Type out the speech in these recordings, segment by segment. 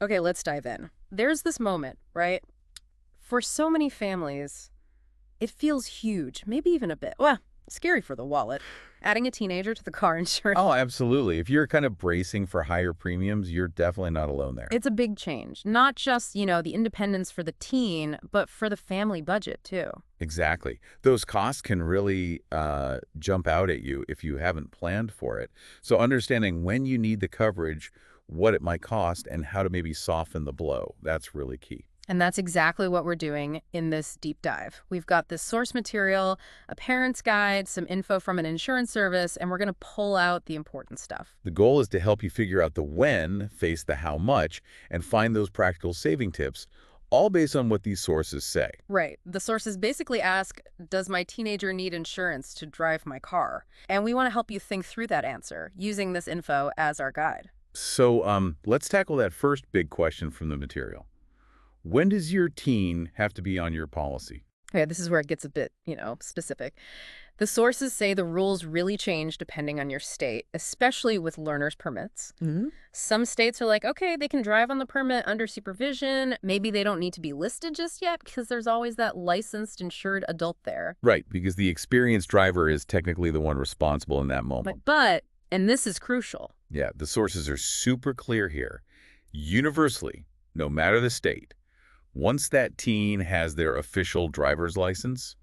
Okay, let's dive in. There's this moment, right? For so many families, it feels huge, maybe even a bit, well, scary for the wallet. Adding a teenager to the car insurance, Oh, absolutely. If you're kind of bracing for higher premiums, you're definitely not alone there. it's a big change. Not just, the independence for the teen, but for the family budget, too. Exactly. Those costs can really jump out at you if you haven't planned for it. So understanding when you need the coverage, what it might cost, and how to maybe soften the blow, that's really key. And that's exactly what we're doing in this deep dive. We've got this source material, a parent's guide, some info from an insurance service, and we're going to pull out the important stuff. The goal is to help you figure out the when, face the how much, and find those practical saving tips, all based on what these sources say. Right. The sources basically ask, does my teenager need insurance to drive my car? And we want to help you think through that answer using this info as our guide. So let's tackle that first big question from the material. When does your teen have to be on your policy? Okay, this is where it gets a bit, specific. The sources say the rules really change depending on your state, especially with learner's permits. Hmm. Some states are like, okay, they can drive on the permit under supervision. Maybe they don't need to be listed just yet because there's always that licensed insured adult there. Right, because the experienced driver is technically the one responsible in that moment. And this is crucial. Yeah, the sources are super clear here. Universally, no matter the state, once that teen has their official driver's license,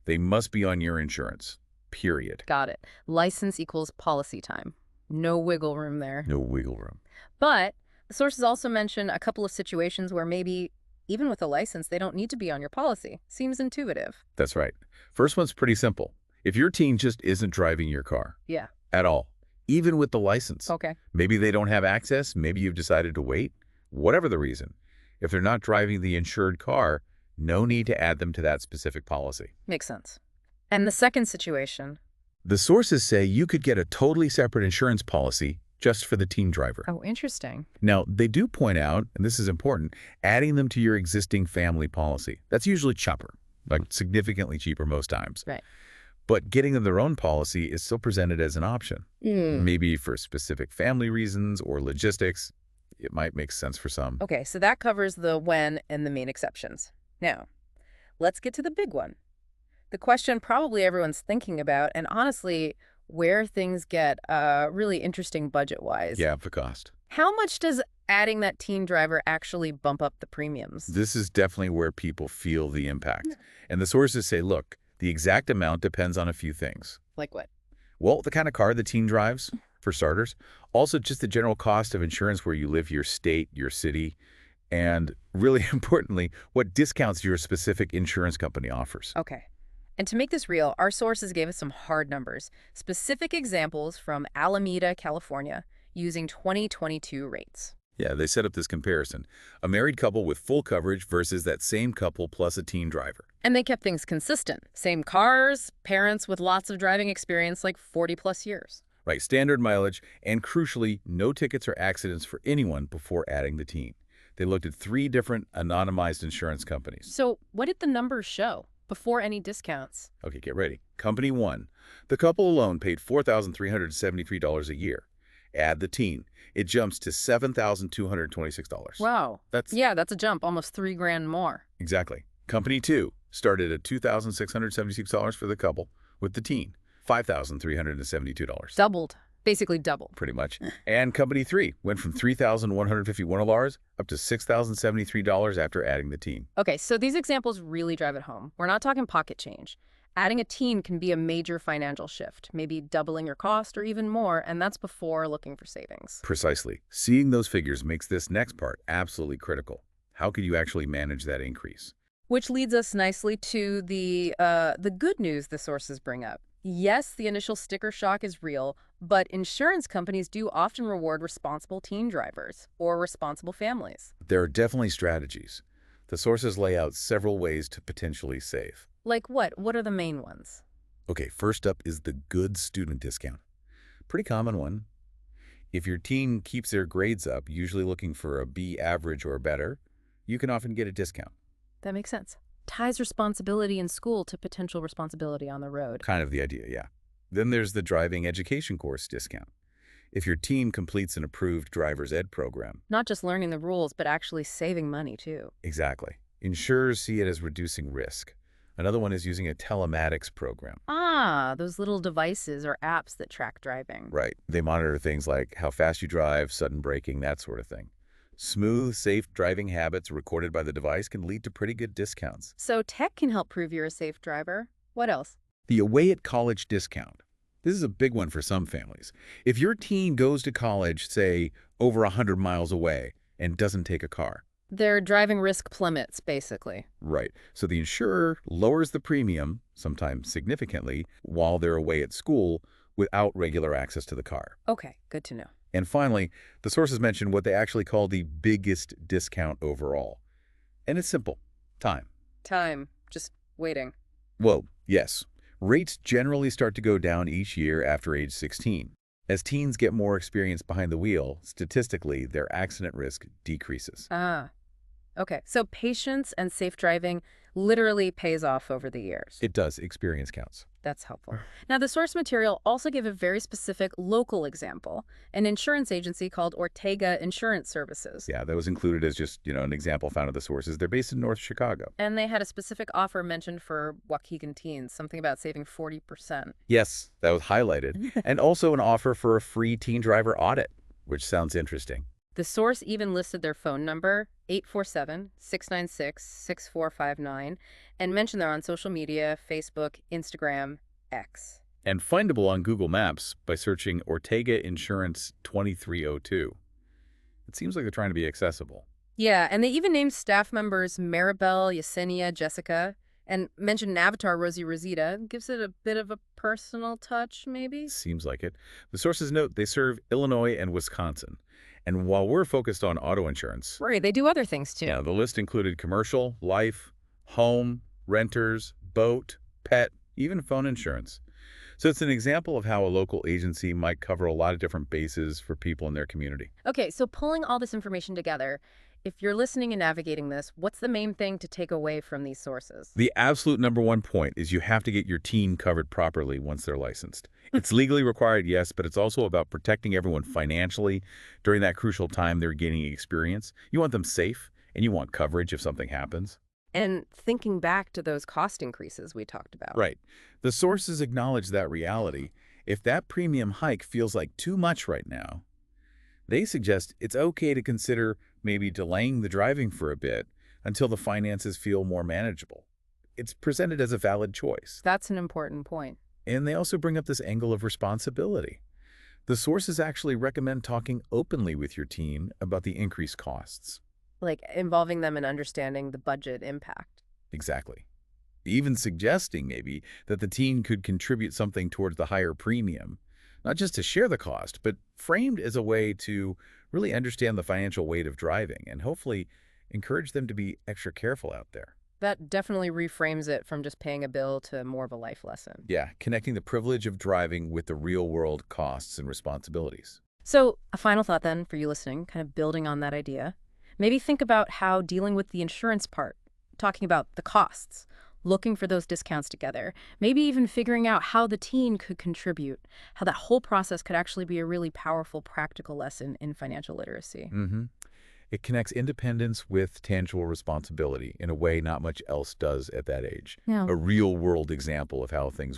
they must be on your insurance, period. Got it. License equals policy time. No wiggle room there. No wiggle room. But the sources also mention a couple of situations where maybe, even with a license, they don't need to be on your policy. Seems intuitive. That's right. First one's pretty simple. If your teen just isn't driving your car Yeah. at all, even with the license, Okay. maybe they don't have access, maybe you've decided to wait, whatever the reason. If they're not driving the insured car, no need to add them to that specific policy. Makes sense. And the second situation. The sources say you could get a totally separate insurance policy just for the teen driver. Oh, interesting. Now, they do point out, and this is important, adding them to your existing family policy. That's usually cheaper, like significantly cheaper most times. Right. But getting them their own policy is still presented as an option. Maybe for specific family reasons or logistics. It might make sense for some. Okay, so that covers the when and the main exceptions. Now, let's get to the big one. The question probably everyone's thinking about, and honestly, where things get really interesting budget-wise. Yeah, the cost. How much does adding that teen driver actually bump up the premiums? This is definitely where people feel the impact. And the sources say, look, the exact amount depends on a few things. Like what? Well, the kind of car the teen drives, for starters. Also, just the general cost of insurance where you live, your state, your city, and really importantly, what discounts your specific insurance company offers. Okay. And to make this real, our sources gave us some hard numbers, specific examples from Alameda, California, using 2022 rates. Yeah, they set up this comparison. A married couple with full coverage versus that same couple plus a teen driver. And they kept things consistent. Same cars, parents with lots of driving experience, like 40 plus years. Right, standard mileage, and crucially, no tickets or accidents for anyone before adding the teen. They looked at 3 different anonymized insurance companies. So what did the numbers show before any discounts? Okay, get ready. Company 1. The couple alone paid $4,373 a year. Add the teen. It jumps to $7,226. Wow. That's that's a jump, almost $3,000 more. exactly. Company 2 started at $2,676 for the couple with the teen. $5,372. Doubled. Basically doubled. Pretty much. And Company 3 went from $3,151 up to $6,073 after adding the teen. Okay, so these examples really drive it home. We're not talking pocket change. Adding a teen can be a major financial shift, maybe doubling your cost or even more, and that's before looking for savings. Precisely. Seeing those figures makes this next part absolutely critical. How could you actually manage that increase? Which leads us nicely to the good news the sources bring up. Yes, the initial sticker shock is real, but insurance companies do often reward responsible teen drivers or responsible families. There are definitely strategies. The sources lay out several ways to potentially save. Like what? What are the main ones? Okay, first up is the good student discount. Pretty common one. If your teen keeps their grades up, usually looking for a B average or better, you can often get a discount. That makes sense. Ties responsibility in school to potential responsibility on the road. Kind of the idea, yeah. Then there's the driving education course discount. if your team completes an approved driver's ed program. Not just learning the rules, but actually saving money, too. Exactly. Insurers see it as reducing risk. Another one is using a telematics program. Ah, those little devices or apps that track driving. Right. They monitor things like how fast you drive, sudden braking, that sort of thing. Smooth, safe driving habits recorded by the device can lead to pretty good discounts. So tech can help prove you're a safe driver. What else? The away at college discount. This is a big one for some families. If your teen goes to college, say, over 100 miles away and doesn't take a car. Their driving risk plummets, basically. Right. So the insurer lowers the premium, sometimes significantly, while they're away at school without regular access to the car. Okay, good to know. And finally, the sources mention what they actually call the biggest discount overall. And it's simple. Time. Time. Just waiting. Well, yes. Rates generally start to go down each year after age 16. As teens get more experience behind the wheel, statistically, their accident risk decreases. Ah, okay. So patience and safe driving literally pays off over the years. It does. Experience counts. That's helpful. Now, the source material also gave a very specific local example, an insurance agency called Ortega Insurance Services. Yeah, that was included as just, an example found in the sources. They're based in North Chicago. And they had a specific offer mentioned for Waukegan teens, something about saving 40%. Yes, that was highlighted. And also an offer for a free teen driver audit, which sounds interesting. The source even listed their phone number, 847-696-6459, and mentioned they're on social media, Facebook, Instagram, X. And findable on Google Maps by searching Ortega Insurance 2302. It seems like they're trying to be accessible. Yeah, and they even named staff members Maribel, Yesenia, Jessica, and mentioned an avatar, Rosie Rosita. Gives it a bit of a personal touch, maybe? Seems like it. The sources note they serve Illinois and Wisconsin. And while we're focused on auto insurance, Right, they do other things too. the list included commercial, life, home, renters, boat, pet, even phone insurance. So it's an example of how a local agency might cover a lot of different bases for people in their community. Okay, so pulling all this information together, if you're listening and navigating this, what's the main thing to take away from these sources? The absolute number one point is you have to get your teen covered properly once they're licensed. It's legally required, yes, but it's also about protecting everyone financially during that crucial time they're gaining experience. You want them safe, and you want coverage if something happens. And thinking back to those cost increases we talked about. Right. The sources acknowledge that reality. If that premium hike feels like too much right now, they suggest it's okay to consider maybe delaying the driving for a bit until the finances feel more manageable. It's presented as a valid choice. That's an important point. And they also bring up this angle of responsibility. The sources actually recommend talking openly with your teen about the increased costs. Like involving them in understanding the budget impact. Exactly. Even suggesting maybe that the teen could contribute something towards the higher premium, not just to share the cost, but framed as a way to really understand the financial weight of driving and hopefully encourage them to be extra careful out there. That definitely reframes it from just paying a bill to more of a life lesson. Yeah, connecting the privilege of driving with the real-world costs and responsibilities. So a final thought then for you listening, kind of building on that idea. Maybe think about how dealing with the insurance part, talking about the costs, looking for those discounts together, maybe even figuring out how the teen could contribute, how that whole process could actually be a really powerful practical lesson in financial literacy. It connects independence with tangible responsibility in a way not much else does at that age. Yeah. A real-world example of how things